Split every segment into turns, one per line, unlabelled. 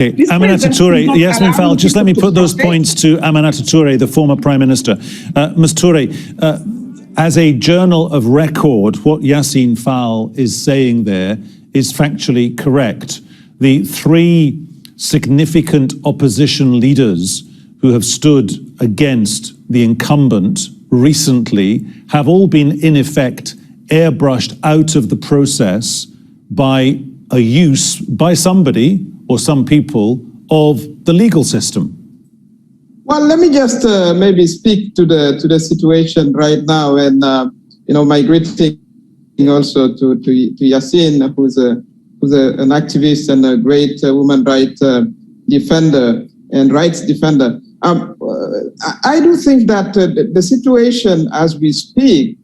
Okay. Aminata Touré, Yasmin Fall, just let me put those points to Aminata Touré, the former Prime Minister. Ms. Touré, as a journal of record, what Yasmin Fall is saying there is factually correct. The three significant opposition leaders who have stood against the incumbent recently have all been, in effect, airbrushed out of the process by a use by somebody or some people of the legal system.
Well, let me just maybe speak to the situation right now, and my greeting also to Yassin, who's an activist and a great woman rights defender and rights defender. I do think that the situation as we speak,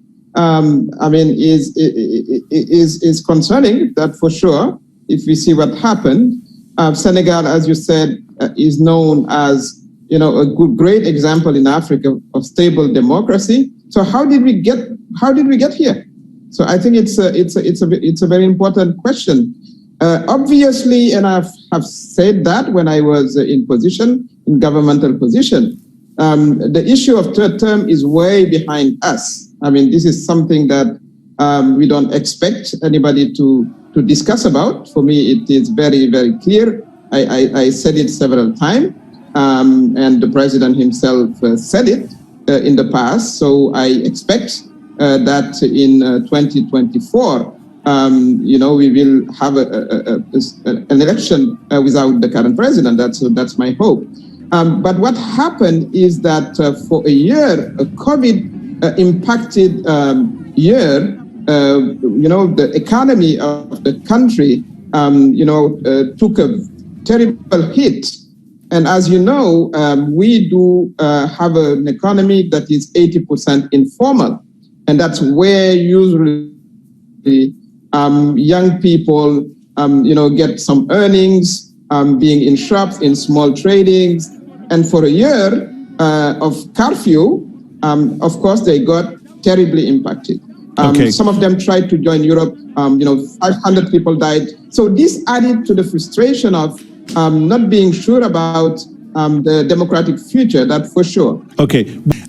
is concerning, that for sure. If we see what happened, Senegal, as you said, is known as a great example in Africa of stable democracy. So how did we get here? So I think it's a very important question. Obviously, and I have said that when I was in governmental position, the issue of third term is way behind us. This is something that we don't expect anybody to discuss about. For me, it is very, very clear. I said it several times, and the president himself said it in the past. So I expect that in 2024, we will have an election without the current president. That's my hope. But what happened is that for a year, a COVID impacted year, the economy of the country, took a terrible hit. And as you know, we do have an economy that is 80% informal. And that's where usually young people, get some earnings, being in shops, in small tradings. And for a year of curfew, of course, they got terribly impacted.
Okay.
Some of them tried to join Europe. 500 people died. So this added to the frustration of not being sure about the democratic future, that for sure.
Okay.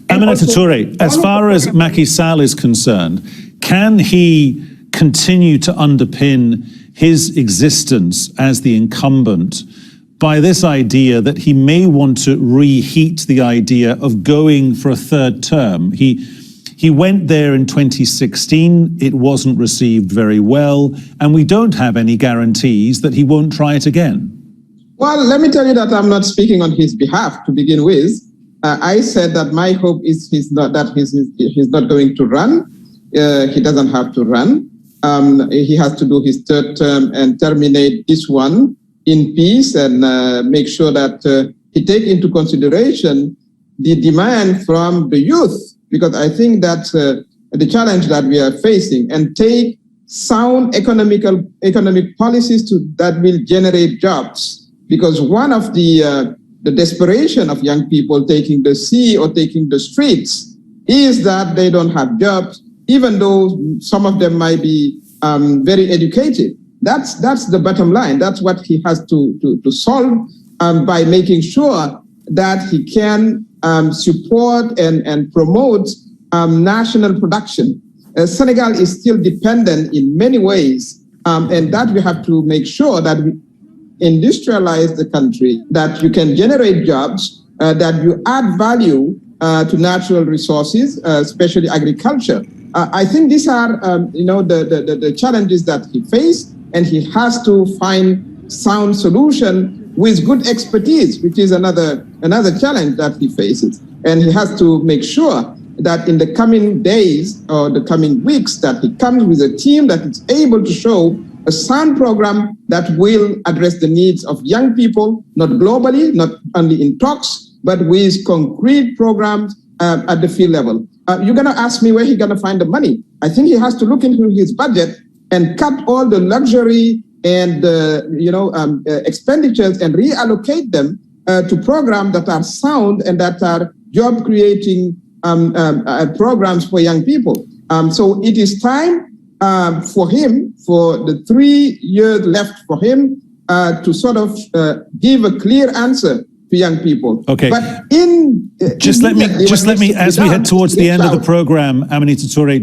Aminata Touré, as far as Macky Sall is concerned, can he continue to underpin his existence as the incumbent by this idea that he may want to reheat the idea of going for a third term? He went there in 2016, it wasn't received very well, and we don't have any guarantees that he won't try it again.
Well, let me tell you that I'm not speaking on his behalf to begin with. I said that my hope is he's not going to run. He doesn't have to run. He has to do his third term and terminate this one in peace, and make sure that he take into consideration the demand from the youth, because I think that's the challenge that we are facing, and take sound economic policies that will generate jobs. Because one of the desperation of young people taking the sea or taking the streets is that they don't have jobs, even though some of them might be very educated. That's the bottom line. That's what he has to solve by making sure that he can support and promote national production. Senegal is still dependent in many ways, and that we have to make sure that we industrialize the country, that you can generate jobs, that you add value to natural resources, especially agriculture. I think these are, the challenges that he faced, and he has to find sound solution with good expertise, which is another challenge that he faces. And he has to make sure that in the coming days or the coming weeks that he comes with a team that is able to show a sound program that will address the needs of young people, not globally, not only in talks, but with concrete programs at the field level. You're going to ask me where he's going to find the money. I think he has to look into his budget and cut all the luxury and expenditures and reallocate them to programs that are sound and that are job-creating programs for young people. So it is time for him, for the 3 years left for him, to sort of give a clear answer to young people.
Okay.
But
just let me, as we head towards the end of the program, Aminata Touré,